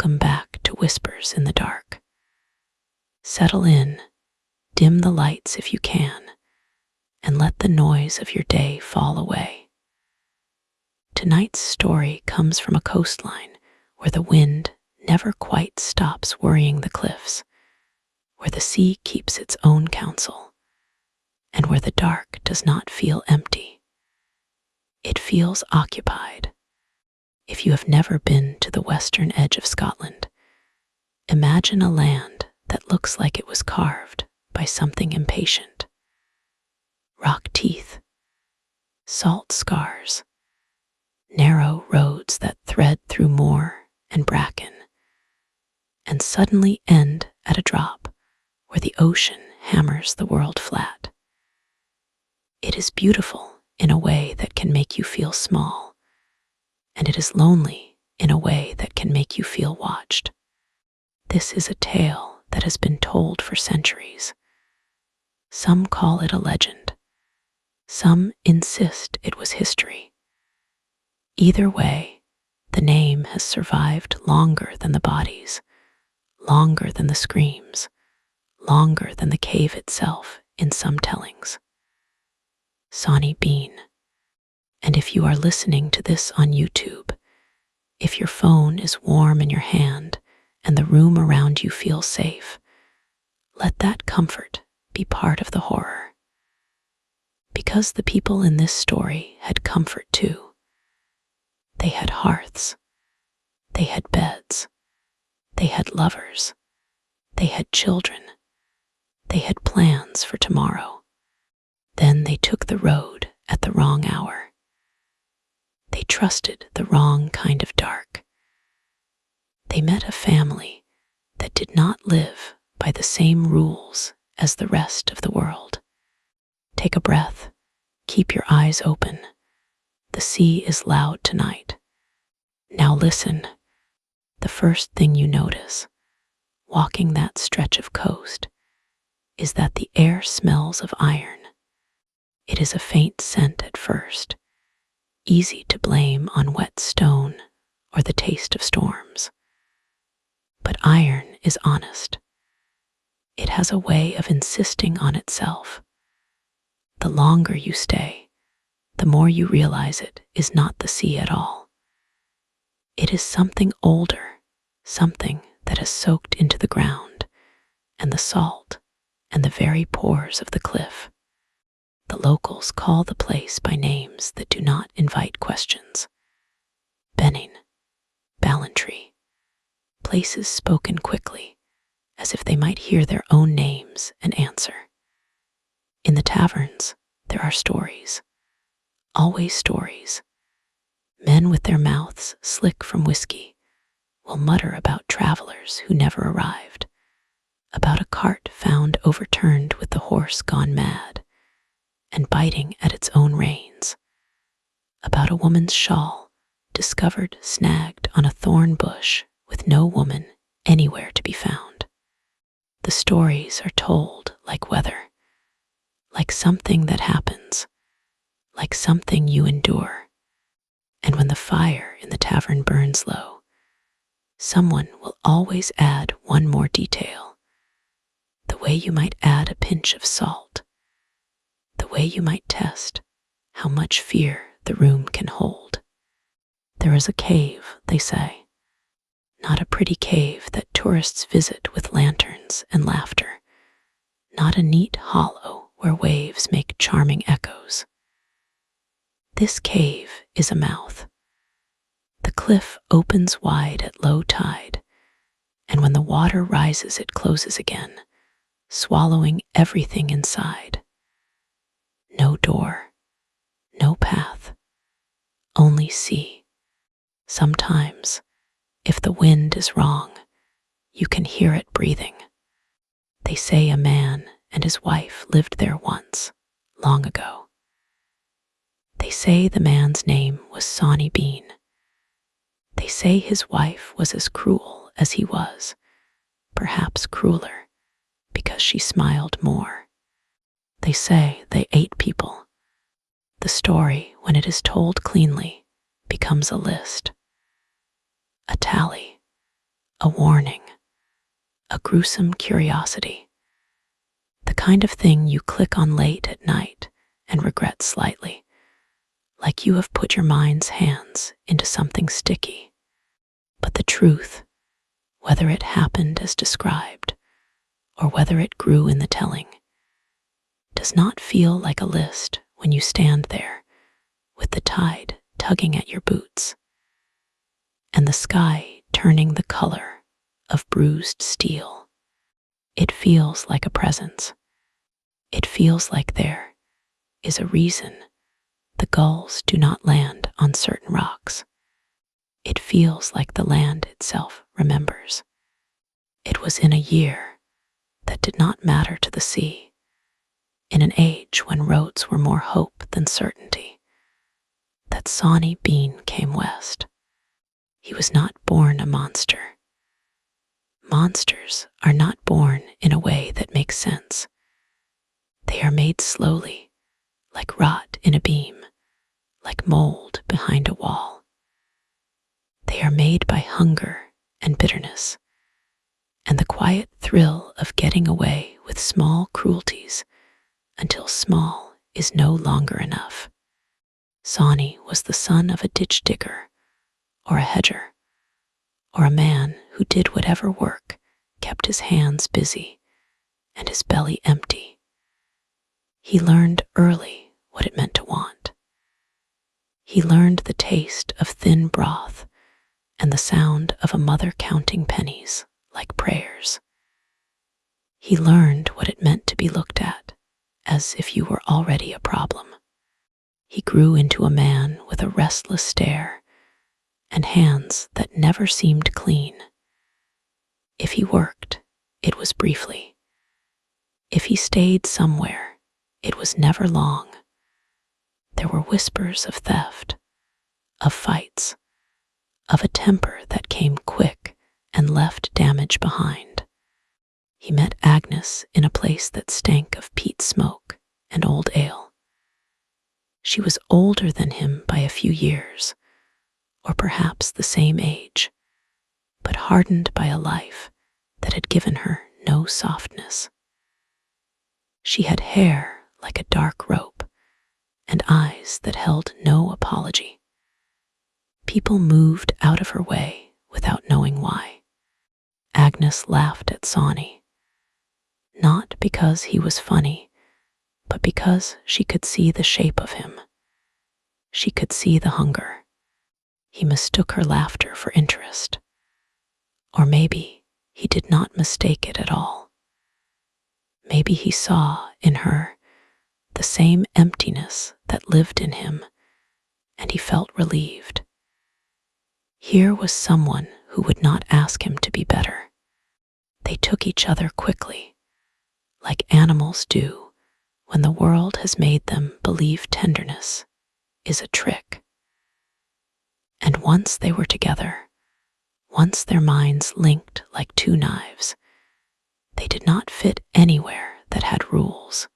Welcome back to Whispers in the Dark. Settle in, dim the lights if you can, and let the noise of your day fall away. Tonight's story comes from a coastline where the wind never quite stops worrying the cliffs, where the sea keeps its own counsel, and where the dark does not feel empty. It feels occupied. If you have never been to the western edge of Scotland, imagine a land that looks like it was carved by something impatient. Rock teeth, salt scars, narrow roads that thread through moor and bracken, and suddenly end at a drop where the ocean hammers the world flat. It is beautiful in a way that can make you feel small, and it is lonely in a way that can make you feel watched. This is a tale that has been told for centuries. Some call it a legend. Some insist it was history. Either way, the name has survived longer than the bodies, longer than the screams, longer than the cave itself in some tellings. Sawney Bean. And if you are listening to this on YouTube, if your phone is warm in your hand and the room around you feels safe, let that comfort be part of the horror. Because the people in this story had comfort too. They had hearths, they had beds, they had lovers, they had children, they had plans for tomorrow. Then they took the road at the wrong hour. They trusted the wrong kind of dark. They met a family that did not live by the same rules as the rest of the world. Take a breath. Keep your eyes open. The sea is loud tonight. Now listen. The first thing you notice, walking that stretch of coast, is that the air smells of iron. It is a faint scent at first, easy to blame on wet stone or the taste of storms. But iron is honest. It has a way of insisting on itself. The longer you stay, the more you realize it is not the sea at all. It is something older, something that has soaked into the ground, and the salt, and the very pores of the cliff. The locals call the place by names that do not invite questions. Benning, Ballantree, places spoken quickly, as if they might hear their own names and answer. In the taverns, there are stories, always stories. Men with their mouths slick from whiskey will mutter about travelers who never arrived, about a cart found overturned with the horse gone mad and biting at its own reins, about a woman's shawl discovered snagged on a thorn bush with no woman anywhere to be found. The stories are told like weather, like something that happens, like something you endure. And when the fire in the tavern burns low, someone will always add one more detail, the way you might add a pinch of salt, the way you might test how much fear the room can hold. There is a cave, they say, not a pretty cave that tourists visit with lanterns and laughter, not a neat hollow where waves make charming echoes. This cave is a mouth. The cliff opens wide at low tide, and when the water rises it closes again, swallowing everything inside. No door, no path, only sea. Sometimes, if the wind is wrong, you can hear it breathing. They say a man and his wife lived there once, long ago. They say the man's name was Sawney Bean. They say his wife was as cruel as he was, perhaps crueler, because she smiled more. They say they ate people. The story, when it is told cleanly, becomes a list, a tally, a warning, a gruesome curiosity, the kind of thing you click on late at night and regret slightly, like you have put your mind's hands into something sticky. But the truth, whether it happened as described or whether it grew in the telling, does not feel like a list when you stand there with the tide tugging at your boots and the sky turning the color of bruised steel. It feels like a presence. It feels like there is a reason the gulls do not land on certain rocks. It feels like the land itself remembers. It was in a year that did not matter to the sea, in an age when roads were more hope than certainty, that Sawney Bean came west. He was not born a monster. Monsters are not born in a way that makes sense. They are made slowly, like rot in a beam, like mold behind a wall. They are made by hunger and bitterness, and the quiet thrill of getting away with small cruelties until small is no longer enough. Sawney was the son of a ditch digger, or a hedger, or a man who did whatever work kept his hands busy and his belly empty. He learned early what it meant to want. He learned the taste of thin broth and the sound of a mother counting pennies like prayers. He learned what it meant to be looked at as if you were already a problem. He grew into a man with a restless stare and hands that never seemed clean. If he worked, it was briefly. If he stayed somewhere, it was never long. There were whispers of theft, of fights, of a temper that came quick and left damage behind. He met Agnes in a place that stank of peat smoke and old ale. She was older than him by a few years, or perhaps the same age, but hardened by a life that had given her no softness. She had hair like a dark rope and eyes that held no apology. People moved out of her way without knowing why. Agnes laughed at Sawney, not because he was funny, but because she could see the shape of him. She could see the hunger. He mistook her laughter for interest. Or maybe he did not mistake it at all. Maybe he saw in her the same emptiness that lived in him, and he felt relieved. Here was someone who would not ask him to be better. They took each other quickly, like animals do when the world has made them believe tenderness is a trick. And once they were together, once their minds linked like two knives, they did not fit anywhere that had rules.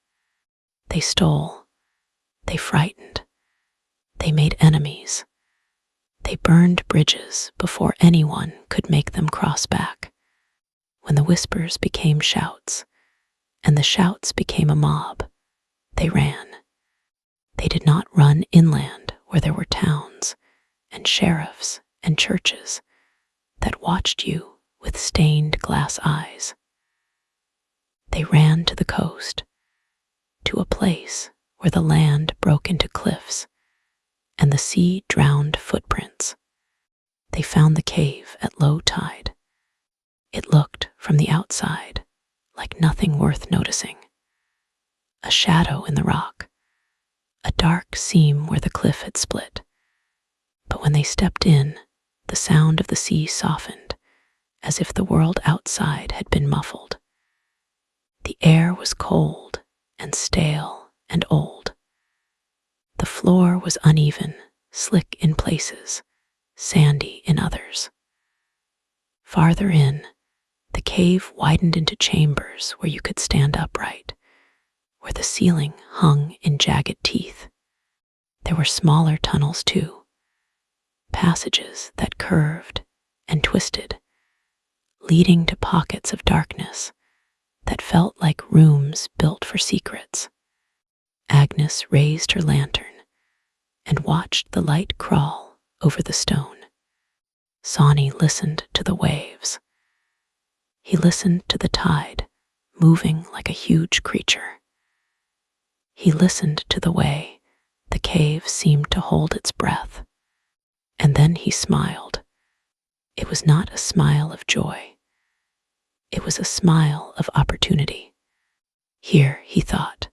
They stole, they frightened, they made enemies, they burned bridges before anyone could make them cross back. When the whispers became shouts, and the shouts became a mob, they ran. They did not run inland where there were towns and sheriffs and churches that watched you with stained glass eyes. They ran to the coast, to a place where the land broke into cliffs and the sea drowned footprints. They found the cave at low tide. It looked from the outside like nothing worth noticing. A shadow in the rock, a dark seam where the cliff had split. But when they stepped in, the sound of the sea softened, as if the world outside had been muffled. The air was cold and stale and old. The floor was uneven, slick in places, sandy in others. Farther in, the cave widened into chambers where you could stand upright, where the ceiling hung in jagged teeth. There were smaller tunnels too, passages that curved and twisted, leading to pockets of darkness that felt like rooms built for secrets. Agnes raised her lantern and watched the light crawl over the stone. Sawney listened to the waves. He listened to the tide moving like a huge creature. He listened to the way the cave seemed to hold its breath. And then he smiled. It was not a smile of joy. It was a smile of opportunity. Here, he thought,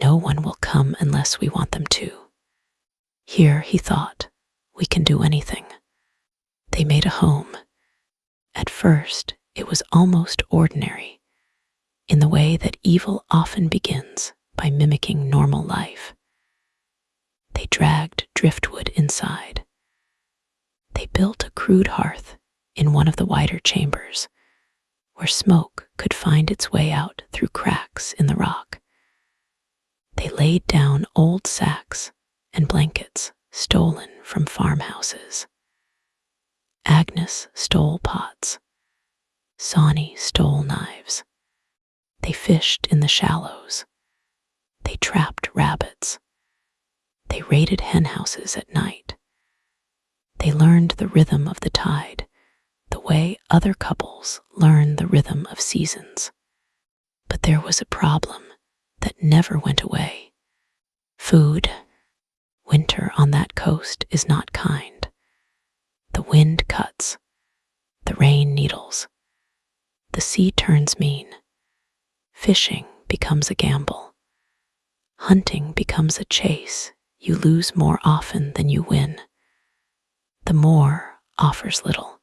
no one will come unless we want them to. Here, he thought, we can do anything. They made a home. At first, it was almost ordinary, in the way that evil often begins by mimicking normal life. They dragged driftwood inside. They built a crude hearth in one of the wider chambers, where smoke could find its way out through cracks in the rock. They laid down old sacks and blankets stolen from farmhouses. Agnes stole pots. Sawney stole knives. They fished in the shallows. They trapped rabbits. They raided henhouses at night. They learned the rhythm of the tide, the way other couples learn the rhythm of seasons. But there was a problem that never went away. Food. Winter on that coast is not kind. The wind cuts. The rain needles. The sea turns mean. Fishing becomes a gamble. Hunting becomes a chase. You lose more often than you win. The moor offers little.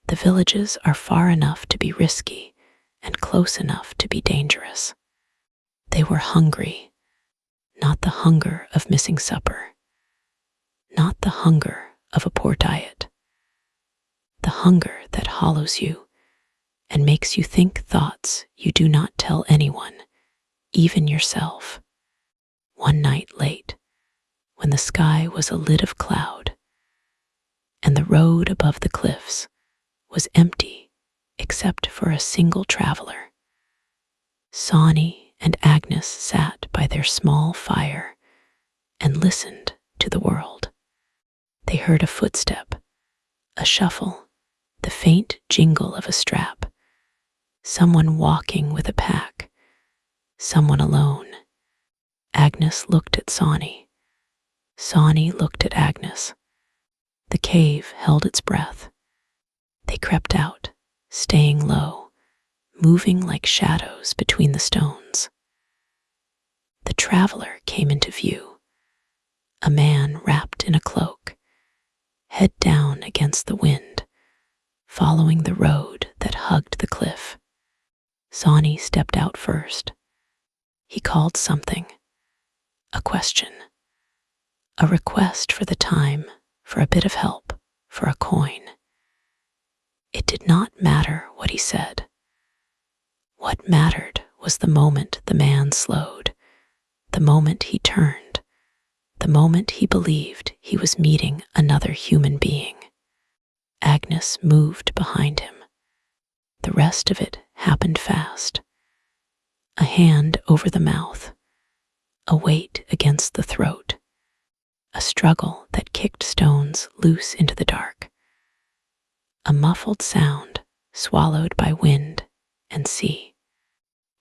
The villages are far enough to be risky and close enough to be dangerous. They were hungry, not the hunger of missing supper, not the hunger of a poor diet, the hunger that hollows you and makes you think thoughts you do not tell anyone, even yourself. One night late, when the sky was a lid of cloud, and the road above the cliffs was empty except for a single traveler, Sawney and Agnes sat by their small fire and listened to the world. They heard a footstep, a shuffle, the faint jingle of a strap, someone walking with a pack, someone alone. Agnes looked at Sawney. Sawney looked at Agnes. The cave held its breath. They crept out, staying low, moving like shadows between the stones. The traveler came into view, a man wrapped in a cloak, head down against the wind, following the road that hugged the cliff. Sawney stepped out first. He called something, a question, a request for the time, for a bit of help, for a coin. It did not matter what he said. What mattered was the moment the man slowed, the moment he turned, the moment he believed he was meeting another human being. Agnes moved behind him. The rest of it happened fast. A hand over the mouth, a weight against the throat, a struggle that kicked stones loose into the dark. A muffled sound swallowed by wind and sea.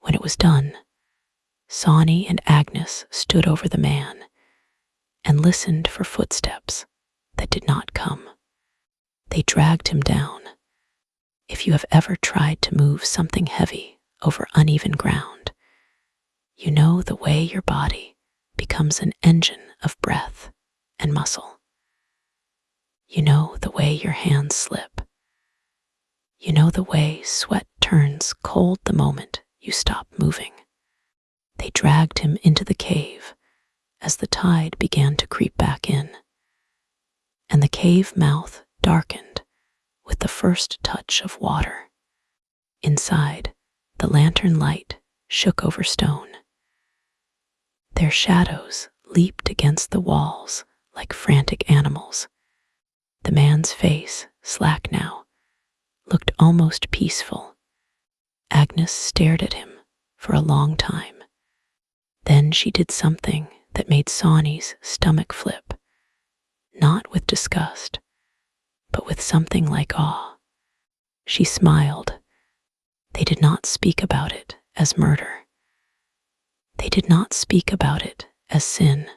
When it was done, Sawney and Agnes stood over the man and listened for footsteps that did not come. They dragged him down. If you have ever tried to move something heavy over uneven ground, you know the way your body becomes an engine of breath and muscle. You know the way your hands slip. You know the way sweat turns cold the moment you stop moving. They dragged him into the cave as the tide began to creep back in, and the cave mouth darkened with the first touch of water. Inside, the lantern light shook over stone. Their shadows leaped against the walls like frantic animals. The man's face, slack now, looked almost peaceful. Agnes stared at him for a long time. Then she did something that made Sawney's stomach flip, not with disgust, but with something like awe. She smiled. They did not speak about it as murder. They did not speak about it as sin.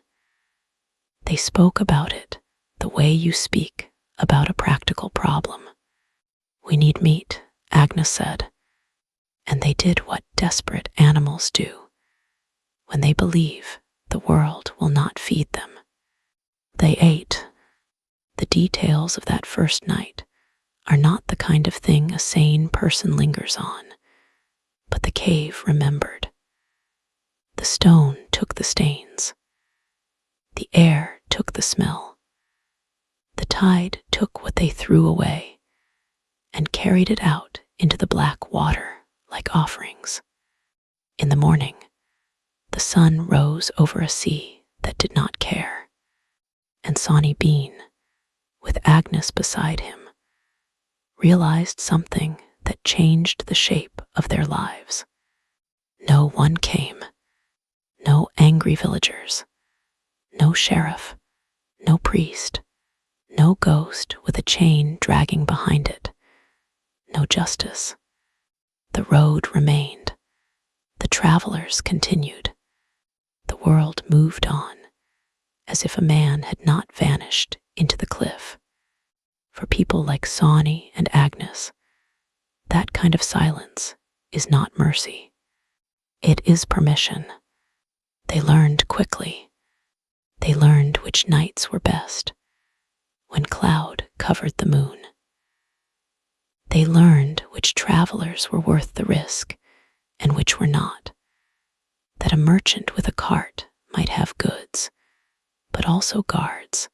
They spoke about it the way you speak about a practical problem. "We need meat," Agnes said, and they did what desperate animals do when they believe the world will not feed them. They ate. The details of that first night are not the kind of thing a sane person lingers on, but the cave remembered. The stone took the stains. The air took the smell. The tide took what they threw away and carried it out into the black water like offerings. In the morning, the sun rose over a sea that did not care, and Sawney Bean, with Agnes beside him, realized something that changed the shape of their lives. No one came. No angry villagers. No sheriff. No priest. No ghost with a chain dragging behind it. No justice. The road remained. The travelers continued. The world moved on, as if a man had not vanished into the cliff. For people like Sawney and Agnes, that kind of silence is not mercy. It is permission. They learned quickly. They learned which nights were best, when cloud covered the moon. They learned which travelers were worth the risk and which were not. That a merchant with a cart might have goods, but also guards.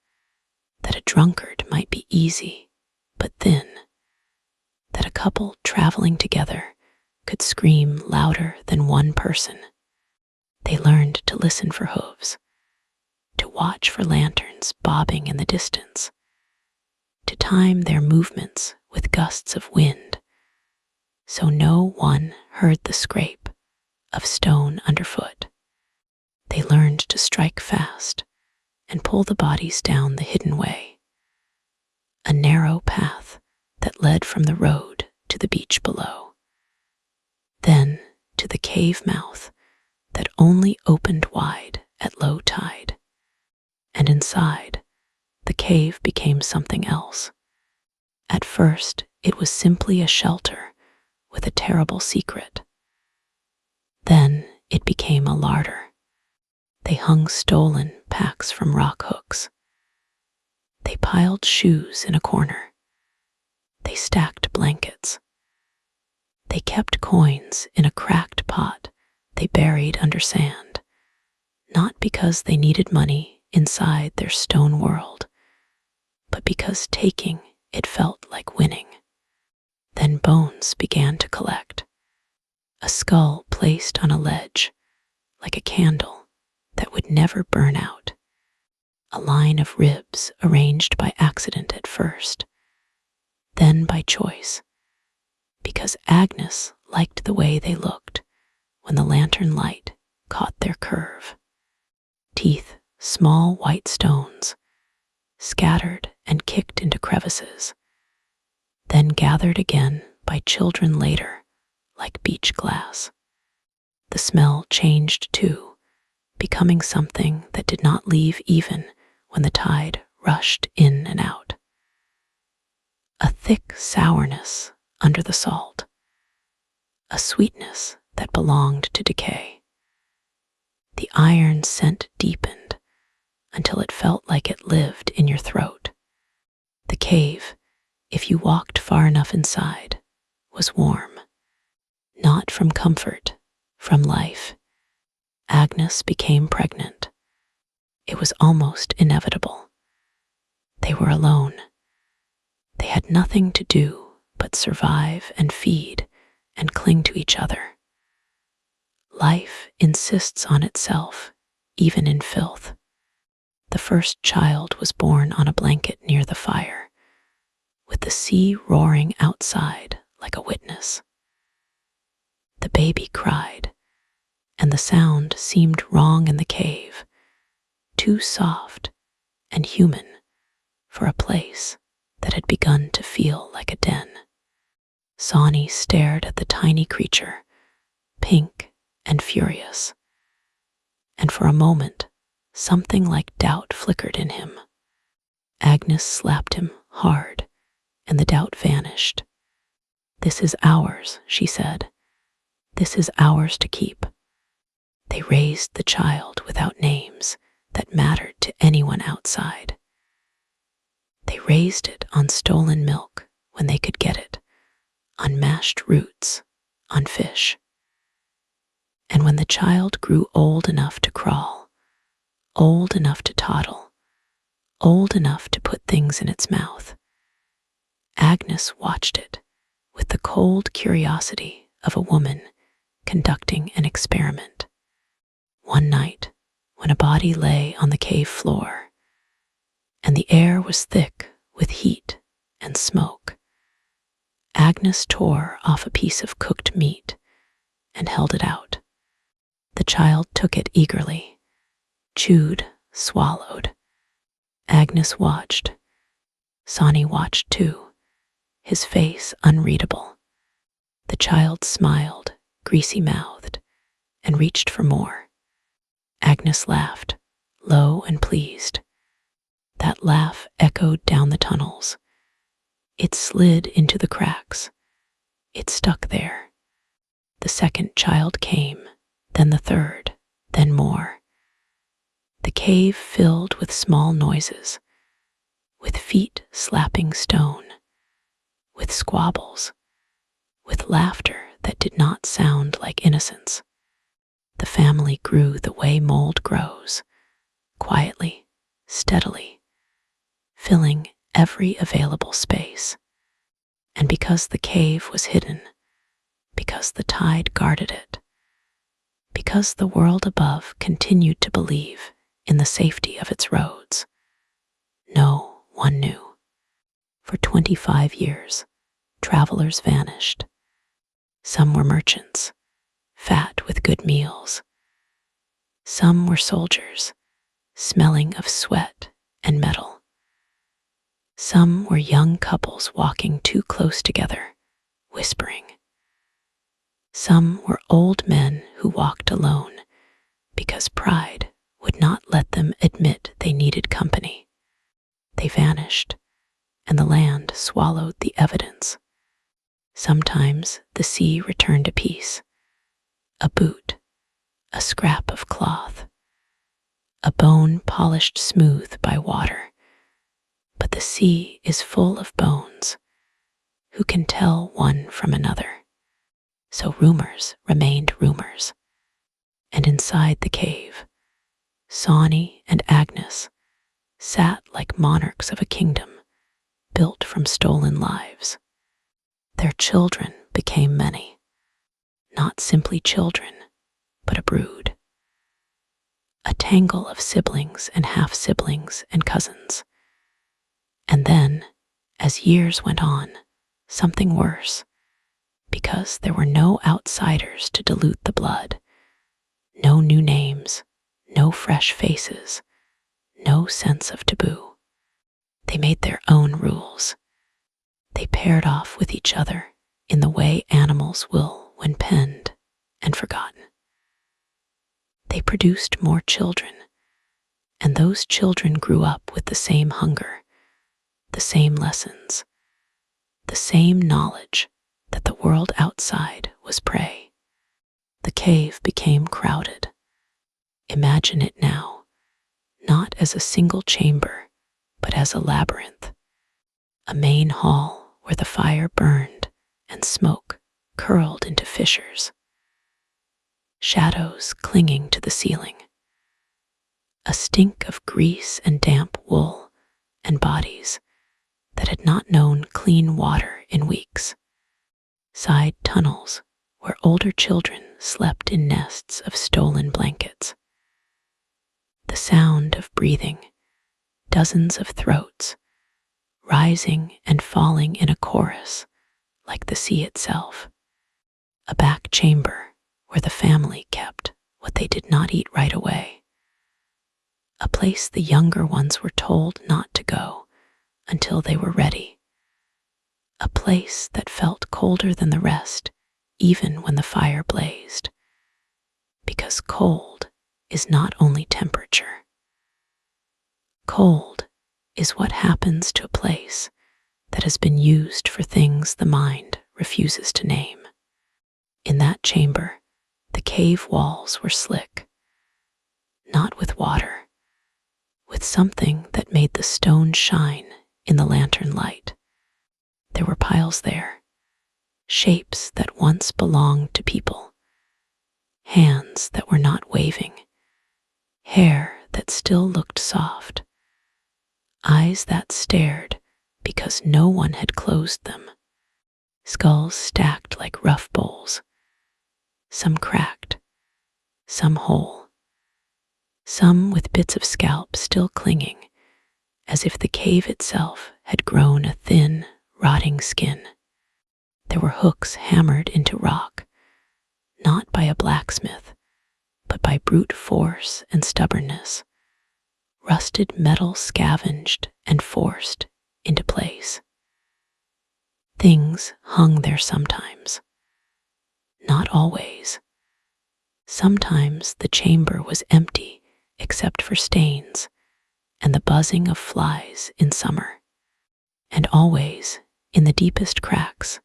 That a drunkard might be easy, but thin. That a couple traveling together could scream louder than one person. They learned to listen for hooves, to watch for lanterns bobbing in the distance, to time their movements with gusts of wind, so no one heard the scrape of stone underfoot. They learned to strike fast and pull the bodies down the hidden way, a narrow path that led from the road to the beach below, then to the cave mouth that only opened wide at low tide. And inside, the cave became something else. At first, it was simply a shelter with a terrible secret. Then it became a larder. They hung stolen packs from rock hooks. They piled shoes in a corner. They stacked blankets. They kept coins in a cracked pot they buried under sand, not because they needed money inside their stone world, but because taking it felt like winning. Then bones began to collect. A skull placed on a ledge, like a candle that would never burn out. A line of ribs arranged by accident at first, then by choice, because Agnes liked the way they looked when the lantern light caught their curve. Teeth, small white stones, scattered and kicked into crevices, then gathered again by children later, like beach glass. The smell changed too, becoming something that did not leave even when the tide rushed in and out. A thick sourness under the salt, a sweetness that belonged to decay. The iron scent deepened until it felt like it lived in your throat. The cave, if you walked far enough inside, was warm. Not from comfort, from life. Agnes became pregnant. It was almost inevitable. They were alone. They had nothing to do but survive and feed and cling to each other. Life insists on itself, even in filth. The first child was born on a blanket near the fire, with the sea roaring outside like sound seemed wrong in the cave, too soft and human for a place that had begun to feel like a den. Sawney stared at the tiny creature, pink and furious, and for a moment, something like doubt flickered in him. Agnes slapped him hard, and the doubt vanished. "This is ours," she said. "This is ours to keep." They raised the child without names that mattered to anyone outside. They raised it on stolen milk when they could get it, on mashed roots, on fish. And when the child grew old enough to crawl, old enough to toddle, old enough to put things in its mouth, Agnes watched it with the cold curiosity of a woman conducting an experiment. One night, when a body lay on the cave floor, and the air was thick with heat and smoke, Agnes tore off a piece of cooked meat and held it out. The child took it eagerly, chewed, swallowed. Agnes watched. Sawney watched too, his face unreadable. The child smiled, greasy-mouthed, and reached for more. Agnes laughed, low and pleased. That laugh echoed down the tunnels. It slid into the cracks. It stuck there. The second child came, then the third, then more. The cave filled with small noises, with feet slapping stone, with squabbles, with laughter that did not sound like innocence. The family grew the way mold grows, quietly, steadily, filling every available space. And because the cave was hidden, because the tide guarded it, because the world above continued to believe in the safety of its roads, no one knew. For 25 years, travelers vanished. Some were merchants, fat with good meals. Some were soldiers, smelling of sweat and metal. Some were young couples walking too close together, whispering. Some were old men who walked alone because pride would not let them admit they needed company. They vanished, and the land swallowed the evidence. Sometimes the sea returned a piece, a boot, a scrap of cloth, a bone polished smooth by water. But the sea is full of bones. Who can tell one from another? So rumors remained rumors. And inside the cave, Sawney and Agnes sat like monarchs of a kingdom built from stolen lives. Their children became many, not simply children, but a brood. A tangle of siblings and half-siblings and cousins. And then, as years went on, something worse, because there were no outsiders to dilute the blood, no new names, no fresh faces, no sense of taboo. They made their own rules. They paired off with each other in the way animals will when penned and forgotten. They produced more children, and those children grew up with the same hunger, the same lessons, the same knowledge that the world outside was prey. The cave became crowded. Imagine it now, not as a single chamber, but as a labyrinth, a main hall where the fire burned and smoke curled into fissures, shadows clinging to the ceiling, a stink of grease and damp wool and bodies that had not known clean water in weeks, side tunnels where older children slept in nests of stolen blankets. The sound of breathing, dozens of throats, rising and falling in a chorus like the sea itself, a back chamber where the family kept what they did not eat right away, a place the younger ones were told not to go until they were ready, a place that felt colder than the rest even when the fire blazed, because cold is not only temperature. Cold is what happens to a place that has been used for things the mind refuses to name. In that chamber, the cave walls were slick, not with water, with something that made the stone shine in the lantern light. There were piles there, shapes that once belonged to people, hands that were not waving, hair that still looked soft, eyes that stared because no one had closed them, skulls stacked like rough bowls, some cracked, some whole, some with bits of scalp still clinging, as if the cave itself had grown a thin, rotting skin. There were hooks hammered into rock, not by a blacksmith, but by brute force and stubbornness, rusted metal scavenged and forced into place. Things hung there sometimes, not always. Sometimes the chamber was empty except for stains and the buzzing of flies in summer, and always, in the deepest cracks,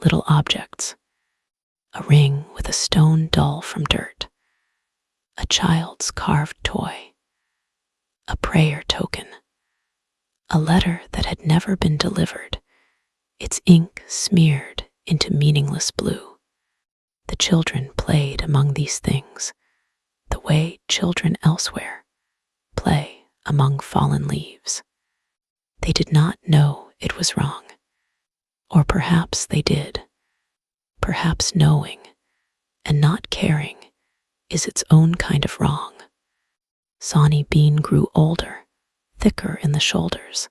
little objects, a ring with a stone dull from dirt, a child's carved toy, a prayer token, a letter that had never been delivered, its ink smeared into meaningless blue. The children played among these things, the way children elsewhere play among fallen leaves. They did not know it was wrong, or perhaps they did. Perhaps knowing and not caring is its own kind of wrong. Sawney Bean grew older, thicker in the shoulders,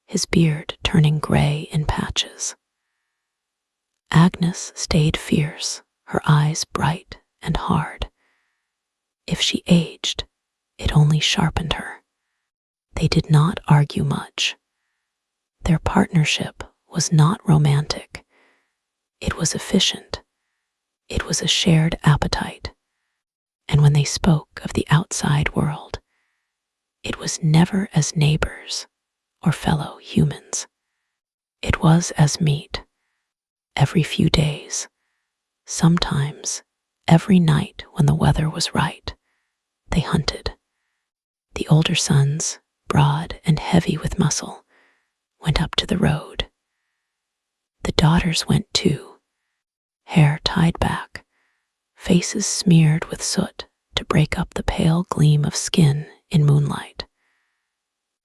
his beard turning gray in patches. Agnes stayed fierce, her eyes bright and hard. If she aged, it only sharpened her. They did not argue much. Their partnership was not romantic. It was efficient. It was a shared appetite. And when they spoke of the outside world, it was never as neighbors or fellow humans. It was as meat. Every few days, sometimes every night when the weather was right, they hunted. The older sons, broad and heavy with muscle, went up to the road. The daughters went too, hair tied back, faces smeared with soot to break up the pale gleam of skin in moonlight.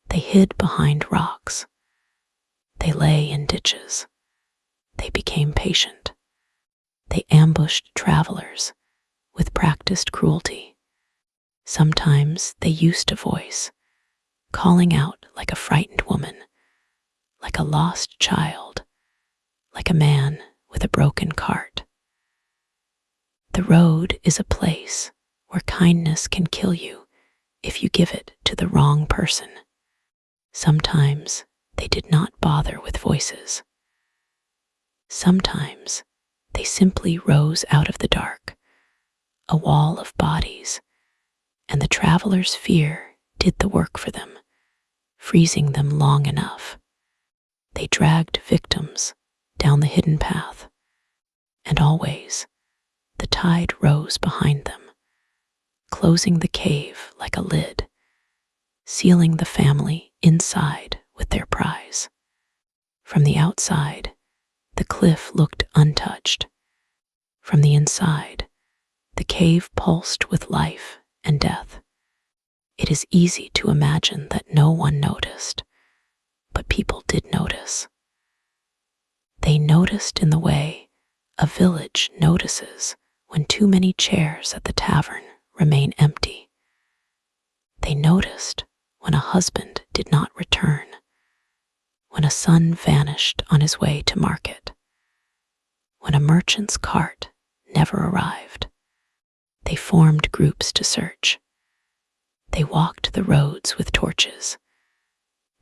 They hid behind rocks. They lay in ditches. They became patient. They ambushed travelers with practiced cruelty. Sometimes they used a voice, calling out like a frightened woman, like a lost child, like a man with a broken cart. The road is a place where kindness can kill you if you give it to the wrong person. Sometimes they did not bother with voices. Sometimes they simply rose out of the dark, a wall of bodies, and the traveler's fear did the work for them, freezing them long enough. They dragged victims down the hidden path, and always the tide rose behind them, closing the cave like a lid, sealing the family inside with their prize. From the outside, the cliff looked untouched. From the inside, the cave pulsed with life and death. It is easy to imagine that no one noticed, but people did notice. They noticed in the way a village notices when too many chairs at the tavern remain empty. They noticed when a husband did not return, when a son vanished on his way to market, when a merchant's cart never arrived. They formed groups to search. They walked the roads with torches.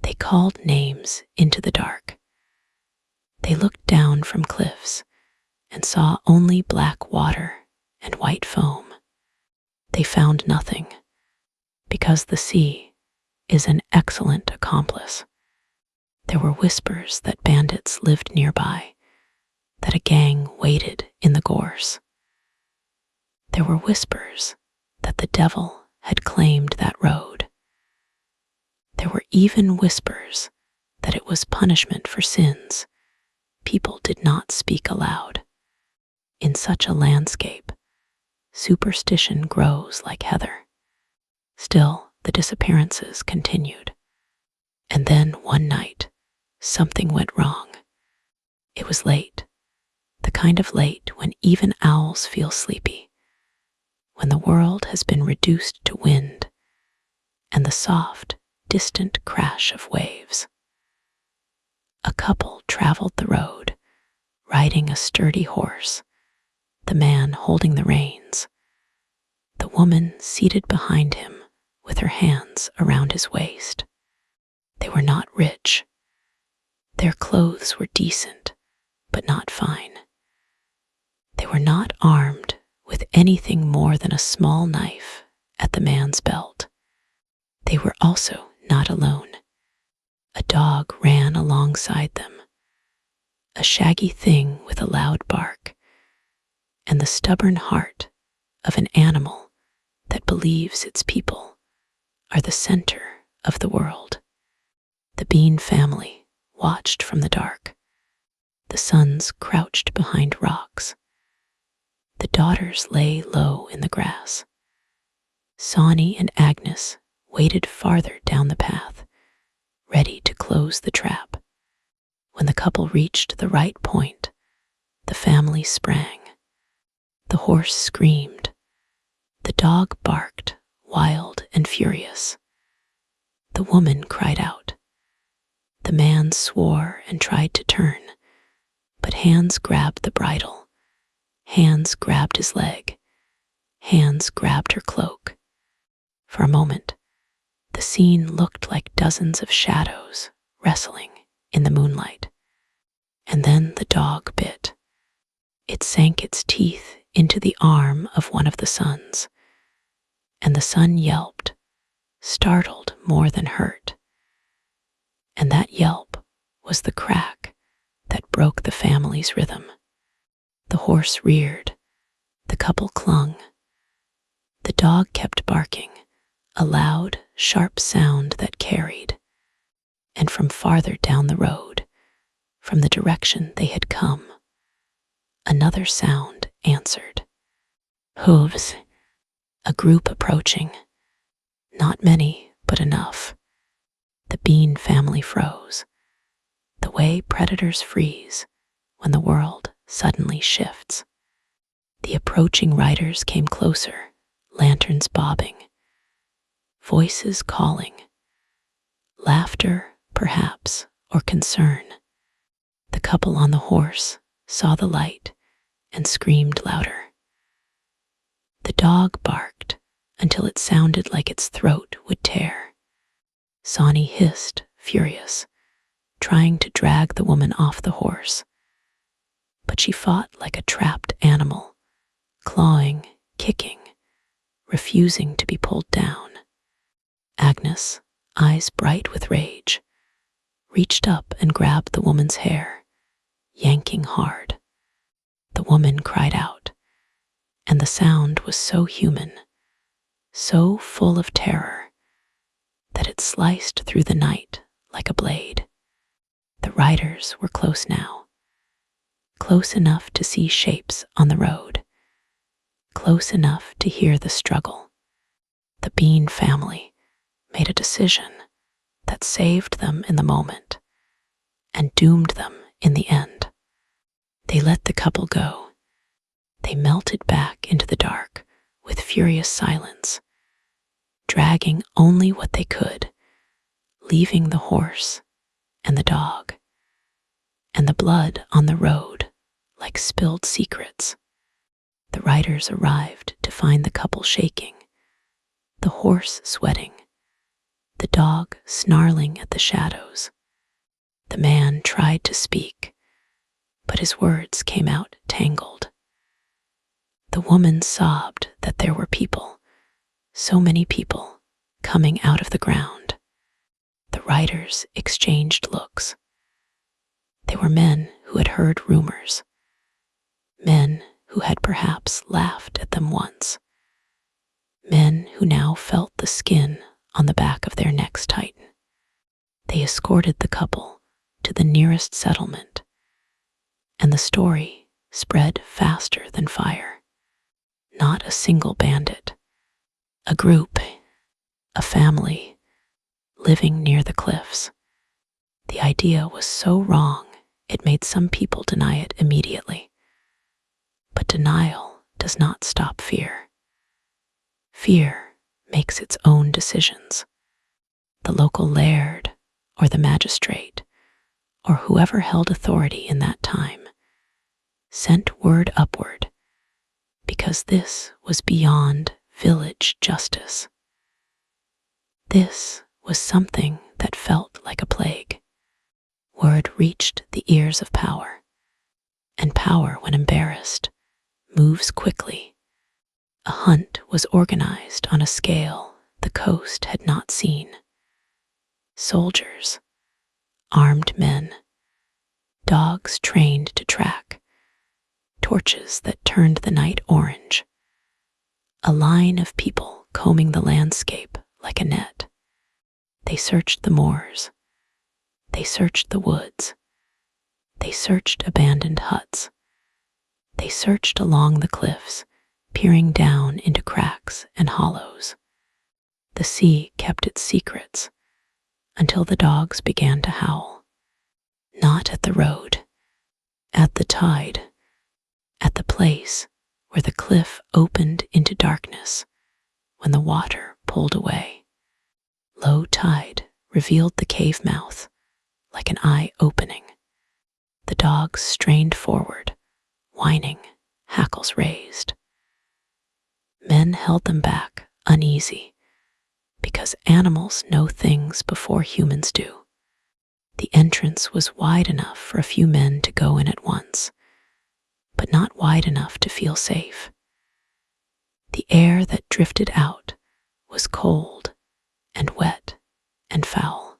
They called names into the dark. They looked down from cliffs and saw only black water and white foam. They found nothing, because the sea is an excellent accomplice. There were whispers that bandits lived nearby, that a gang waited in the gorse. There were whispers that the devil had claimed that road. There were even whispers that it was punishment for sins people did not speak aloud. In such a landscape, superstition grows like heather. Still, the disappearances continued. And then one night, something went wrong. It was late, the kind of late when even owls feel sleepy, when the world has been reduced to wind and the soft, distant crash of waves. A couple traveled the road, riding a sturdy horse, the man holding the reins, the woman seated behind him with her hands around his waist. They were not rich. Their clothes were decent, but not fine. They were not armed with anything more than a small knife at the man's belt. They were also not alone. A dog ran alongside them, a shaggy thing with a loud bark, and the stubborn heart of an animal that believes its people are the center of the world. The Bean family watched from the dark. The sons crouched behind rocks. The daughters lay low in the grass. Sawney and Agnes waited farther down the path, ready to close the trap. When the couple reached the right point, the family sprang. The horse screamed. The dog barked, wild and furious. The woman cried out. The man swore and tried to turn, but hands grabbed the bridle. Hands grabbed his leg. Hands grabbed her cloak. For a moment, the scene looked like dozens of shadows wrestling in the moonlight. And then the dog bit. It sank its teeth into the arm of one of the sons, and the son yelped, startled more than hurt. And that yelp was the crack that broke the family's rhythm. The horse reared. The couple clung. The dog kept barking, a loud, sharp sound that carried. And from farther down the road, from the direction they had come, another sound answered. Hooves. A group approaching. Not many, but enough. The Bean family froze, the way predators freeze when the world suddenly shifts. The approaching riders came closer, lanterns bobbing, voices calling, laughter, perhaps, or concern. The couple on the horse saw the light and screamed louder. The dog barked until it sounded like its throat would tear. Sawney hissed, furious, trying to drag the woman off the horse. But she fought like a trapped animal, clawing, kicking, refusing to be pulled down. Agnes, eyes bright with rage, reached up and grabbed the woman's hair, yanking hard. The woman cried out, and the sound was so human, so full of terror, that it sliced through the night like a blade. The riders were close now, close enough to see shapes on the road, close enough to hear the struggle. The Bean family made a decision that saved them in the moment and doomed them in the end. They let the couple go. They melted back into the dark with furious silence, dragging only what they could, leaving the horse and the dog, and the blood on the road like spilled secrets. The riders arrived to find the couple shaking, the horse sweating, the dog snarling at the shadows. The man tried to speak, but his words came out tangled. The woman sobbed that there were people, so many people, coming out of the ground. The riders exchanged looks. They were men who had heard rumors, men who had perhaps laughed at them once, men who now felt the skin on the back of their necks tighten. They escorted the couple to the nearest settlement, and the story spread faster than fire. Not a single bandit, a group, a family, living near the cliffs. The idea was so wrong, it made some people deny it immediately. But denial does not stop fear. Fear makes its own decisions. The local laird, or the magistrate, or whoever held authority in that time, sent word upward, because this was beyond village justice. This was something that felt like a plague. Word reached the ears of power, and power, when embarrassed, moves quickly. A hunt was organized on a scale the coast had not seen. Soldiers, armed men, dogs trained to track, torches that turned the night orange, a line of people combing the landscape like a net. They searched the moors, they searched the woods, they searched abandoned huts, they searched along the cliffs, peering down into cracks and hollows. The sea kept its secrets until the dogs began to howl. Not at the road, at the tide, at the place where the cliff opened into darkness when the water pulled away. Low tide revealed the cave mouth like an eye opening. The dogs strained forward, whining, hackles raised. Men held them back, uneasy, because animals know things before humans do. The entrance was wide enough for a few men to go in at once, but not wide enough to feel safe. The air that drifted out was cold and wet and foul.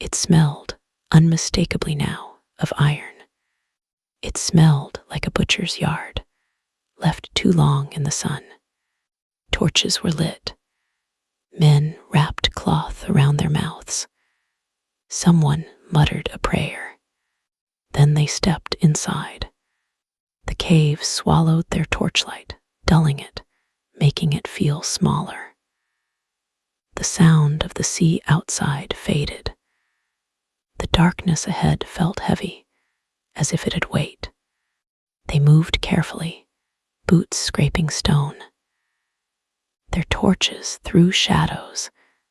It smelled unmistakably now of iron. It smelled like a butcher's yard, left too long in the sun. Torches were lit. Men wrapped cloth around their mouths. Someone muttered a prayer. Then they stepped inside. The cave swallowed their torchlight, dulling it, making it feel smaller. The sound of the sea outside faded. The darkness ahead felt heavy, as if it had weight. They moved carefully, boots scraping stone. Their torches threw shadows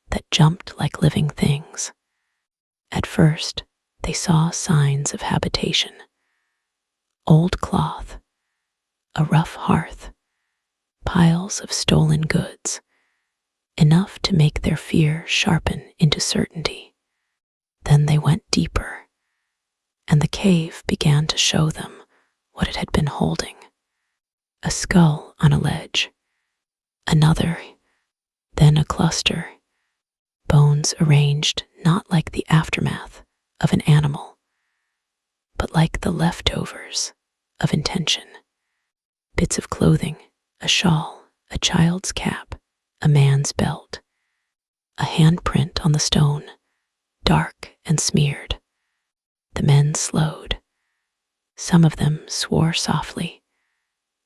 that jumped like living things. At first, they saw signs of habitation. Old cloth, a rough hearth, piles of stolen goods, enough to make their fear sharpen into certainty. Then they went deeper, and the cave began to show them what it had been holding. A skull on a ledge, another, then a cluster, bones arranged not like the aftermath of an animal, but like the leftovers of intention. Bits of clothing, a shawl, a child's cap, a man's belt, a handprint on the stone, dark and smeared. The men slowed. Some of them swore softly.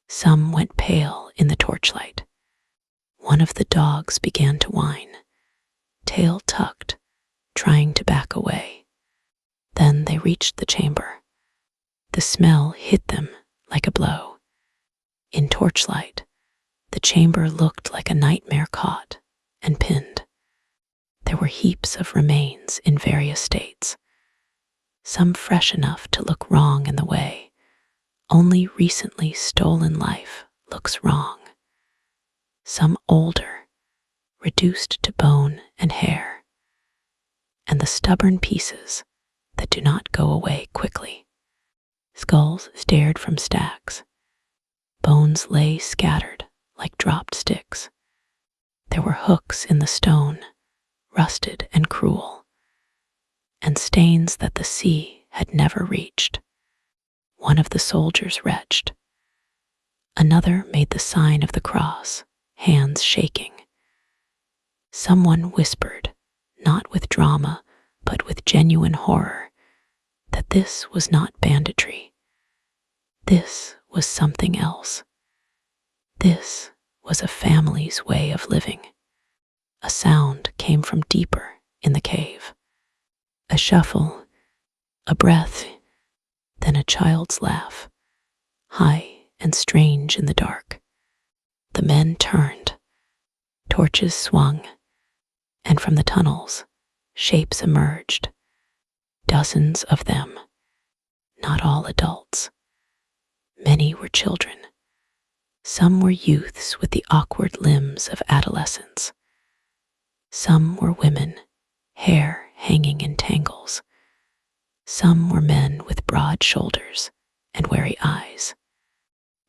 Some went pale in the torchlight. One of the dogs began to whine, tail tucked, trying to back away. Then they reached the chamber. The smell hit them like a blow. In torchlight, the chamber looked like a nightmare caught and pinned. There were heaps of remains in various states, some fresh enough to look wrong in the way. Only recently stolen life looks wrong. Some older, reduced to bone and hair, and the stubborn pieces that do not go away quickly. Skulls stared from stacks. Bones lay scattered like dropped sticks. There were hooks in the stone, rusted and cruel, and stains that the sea had never reached. One of the soldiers retched. Another made the sign of the cross, hands shaking. Someone whispered, not with drama, but with genuine horror, that this was not banditry. This was something else. This was a family's way of living. A sound came from deeper in the cave. A shuffle, a breath, then a child's laugh, high and strange in the dark. The men turned, torches swung, and from the tunnels, shapes emerged. Dozens of them, not all adults. Many were children. Some were youths with the awkward limbs of adolescence. Some were women, hair hanging in tangles. Some were men with broad shoulders and wary eyes.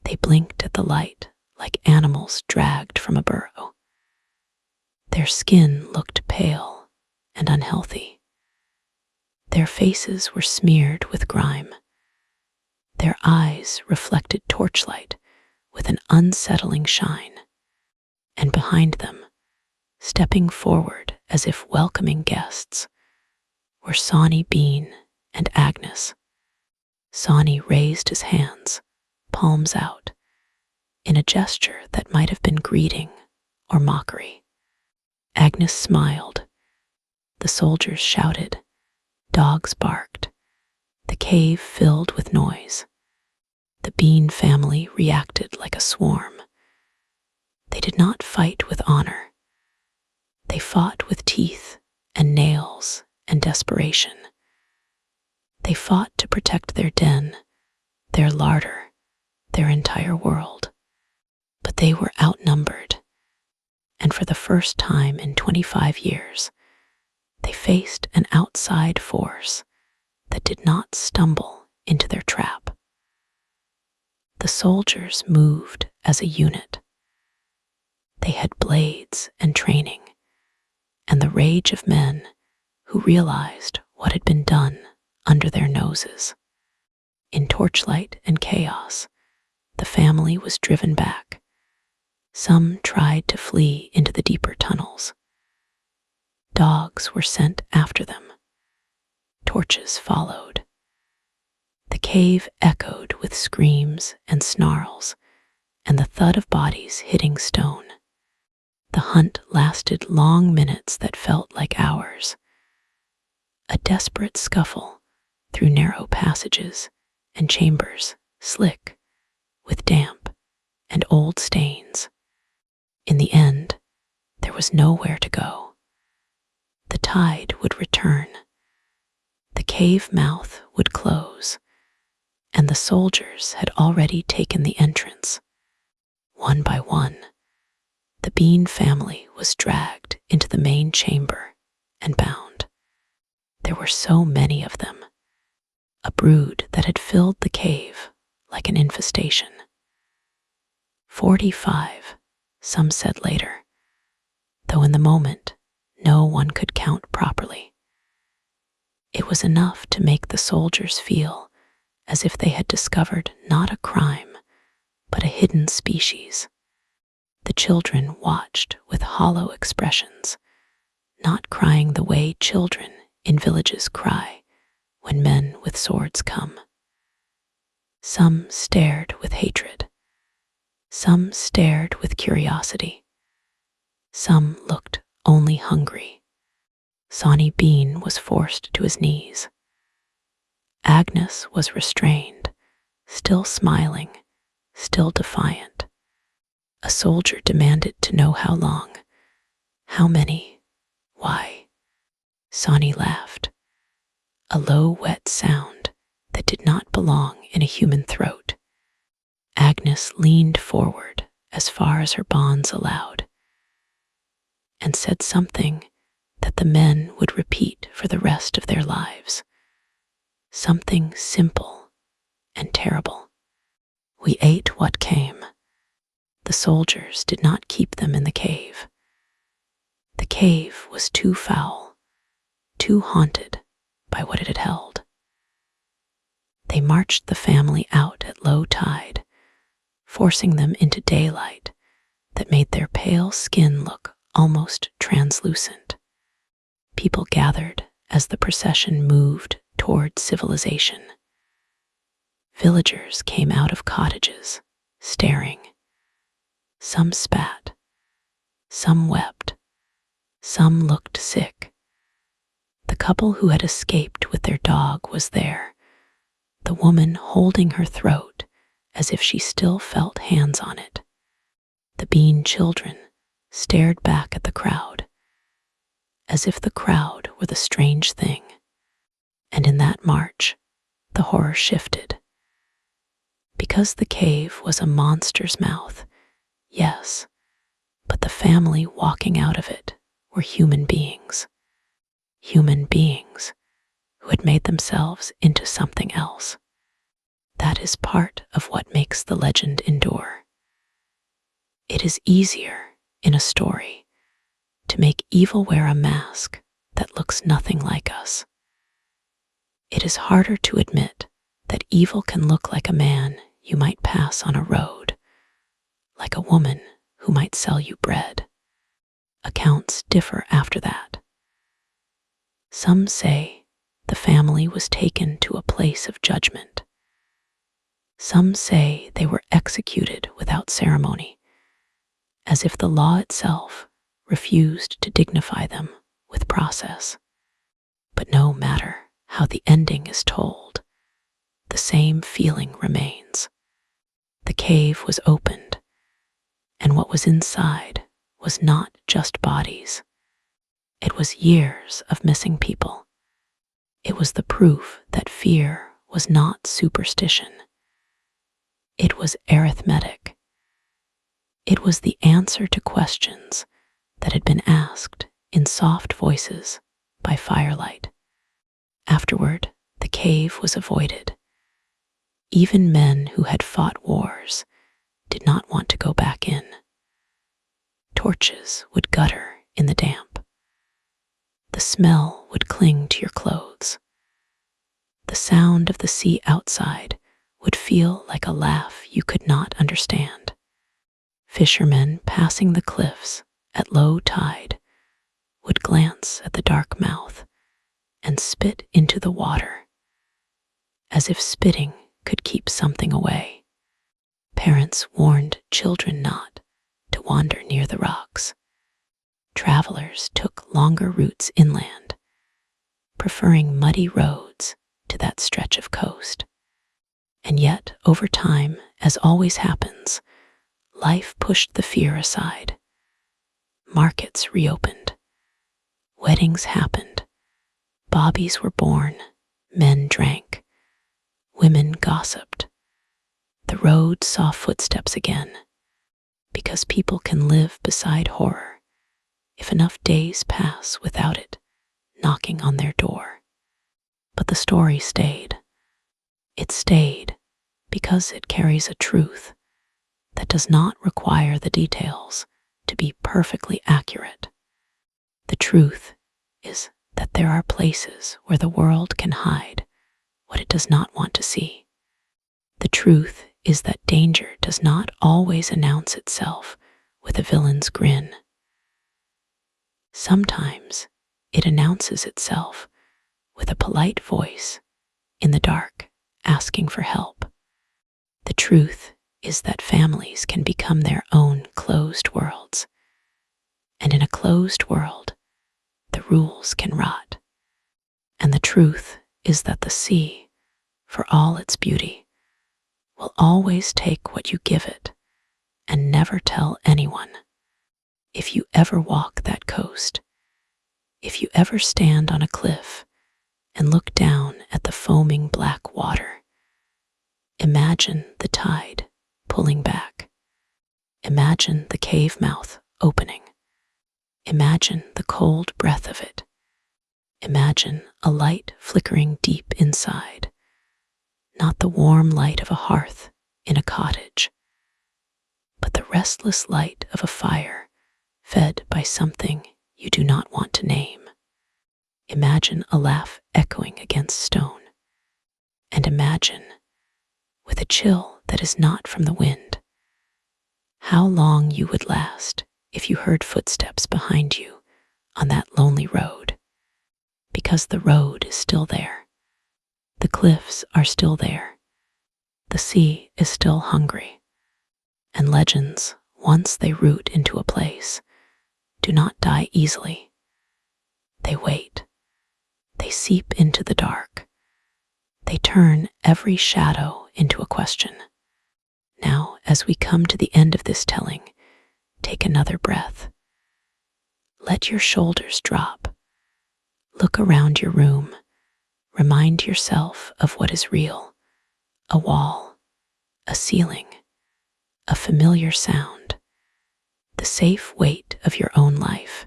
They blinked at the light like animals dragged from a burrow. Their skin looked pale and unhealthy. Their faces were smeared with grime. Their eyes reflected torchlight with an unsettling shine. And behind them, stepping forward as if welcoming guests, were Sawney Bean and Agnes. Sawney raised his hands, palms out, in a gesture that might have been greeting or mockery. Agnes smiled. The soldiers shouted. Dogs barked. The cave filled with noise. The Bean family reacted like a swarm. They did not fight with honor. They fought with teeth and nails and desperation. They fought to protect their den, their larder, their entire world. But they were outnumbered, and for the first time in 25 years, they faced an outside force that did not stumble into their trap. The soldiers moved as a unit. They had blades and training, and the rage of men who realized what had been done under their noses. In torchlight and chaos, the family was driven back. Some tried to flee into the deeper tunnels. Dogs were sent after them. Torches followed. The cave echoed with screams and snarls, and the thud of bodies hitting stone. The hunt lasted long minutes that felt like hours. A desperate scuffle through narrow passages and chambers slick with damp and old stains. In the end, there was nowhere to go. The tide would return. The cave mouth would close, and the soldiers had already taken the entrance. One by one, the Bean family was dragged into the main chamber and bound. There were so many of them, a brood that had filled the cave like an infestation. 45, some said later, though in the moment no one could count properly. It was enough to make the soldiers feel as if they had discovered not a crime, but a hidden species. The children watched with hollow expressions, not crying the way children in villages cry when men with swords come. Some stared with hatred. Some stared with curiosity. Some looked only hungry. Sawney Bean was forced to his knees. Agnes was restrained, still smiling, still defiant. A soldier demanded to know how long, how many, why. Sawney laughed, a low, wet sound that did not belong in a human throat. Agnes Agnes leaned forward as far as her bonds allowed and said something that the men would repeat for the rest of their lives. Something simple and terrible. We ate what came. The soldiers did not keep them in the cave. The cave was too foul, too haunted by what it had held. They marched the family out at low tide, forcing them into daylight that made their pale skin look almost translucent. People gathered as the procession moved toward civilization. Villagers came out of cottages, staring. Some spat, some wept, some looked sick. The couple who had escaped with their dog was there, the woman holding her throat as if she still felt hands on it. The Bean children stared back at the crowd, as if the crowd were the strange thing. And in that march, the horror shifted. Because the cave was a monster's mouth, yes, but the family walking out of it were human beings who had made themselves into something else. That is part of what makes the legend endure. It is easier in a story to make evil wear a mask that looks nothing like us. It is harder to admit that evil can look like a man you might pass on a road, like a woman who might sell you bread. Accounts differ after that. Some say the family was taken to a place of judgment. Some say they were executed without ceremony, as if the law itself refused to dignify them with process. But no matter how the ending is told, the same feeling remains. The cave was opened, and what was inside was not just bodies. It was years of missing people. It was the proof that fear was not superstition. It was arithmetic. It was the answer to questions that had been asked in soft voices by firelight. Afterward, the cave was avoided. Even men who had fought wars did not want to go back in. Torches would gutter in the damp. The smell would cling to your clothes. The sound of the sea outside would feel like a laugh you could not understand. Fishermen passing the cliffs at low tide would glance at the dark mouth and spit into the water, as if spitting could keep something away. Parents warned children not to wander near the rocks. Travelers took longer routes inland, preferring muddy roads to that stretch of coast. And yet, over time, as always happens, life pushed the fear aside. Markets reopened. Weddings happened. Bobbies were born. Men drank. Women gossiped. The road saw footsteps again, because people can live beside horror if enough days pass without it knocking on their door. But the story stayed. It stayed because it carries a truth that does not require the details to be perfectly accurate. The truth is that there are places where the world can hide what it does not want to see. The truth is that danger does not always announce itself with a villain's grin. Sometimes it announces itself with a polite voice in the dark asking for help. The truth is that families can become their own closed worlds, and in a closed world, the rules can rot. And the truth is that the sea, for all its beauty, will always take what you give it and never tell anyone. If you ever walk that coast, if you ever stand on a cliff and look down at the foaming black water, imagine the tide pulling back. Imagine the cave mouth opening. Imagine the cold breath of it. Imagine a light flickering deep inside, not the warm light of a hearth in a cottage, but the restless light of a fire fed by something you do not want to name. Imagine a laugh echoing against stone. And imagine, with a chill that is not from the wind, how long you would last if you heard footsteps behind you on that lonely road. Because the road is still there. The cliffs are still there. The sea is still hungry. And legends, once they root into a place, do not die easily. They wait. They seep into the dark. They turn every shadow into a question. Now, as we come to the end of this telling, take another breath. Let your shoulders drop. Look around your room. Remind yourself of what is real. A wall, a ceiling, a familiar sound, the safe weight of your own life.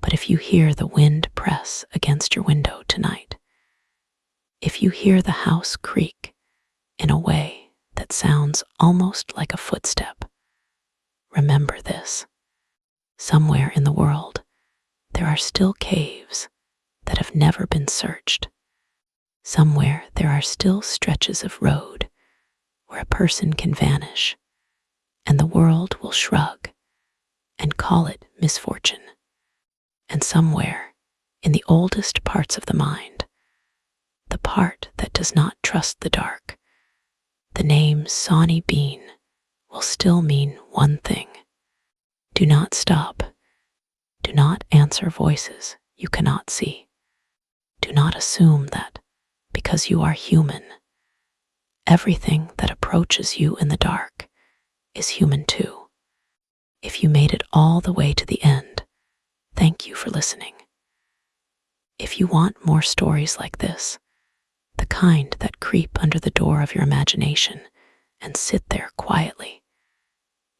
But if you hear the wind press against your window tonight, if you hear the house creak in a way that sounds almost like a footstep, remember this. Somewhere in the world, there are still caves that have never been searched. Somewhere there are still stretches of road where a person can vanish, and the world will shrug and call it misfortune. And somewhere in the oldest parts of the mind, the part that does not trust the dark, the name Sawney Bean will still mean one thing. Do not stop. Do not answer voices you cannot see. Do not assume that because you are human, everything that approaches you in the dark is human too. If you made it all the way to the end, thank you for listening. If you want more stories like this, the kind that creep under the door of your imagination and sit there quietly,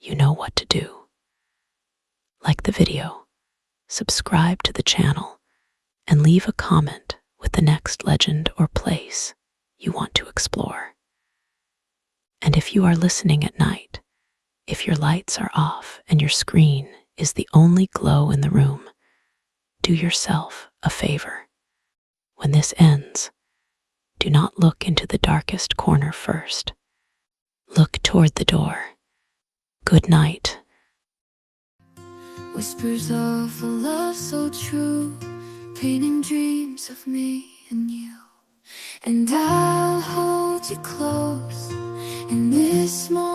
you know what to do. Like the video, subscribe to the channel, and leave a comment with the next legend or place you want to explore. And if you are listening at night, if your lights are off and your screen is the only glow in the room, do yourself a favor. When this ends, do not look into the darkest corner first. Look toward the door. Good night. Whispers of a love so true, painting dreams of me and you. And I'll hold you close in this moment.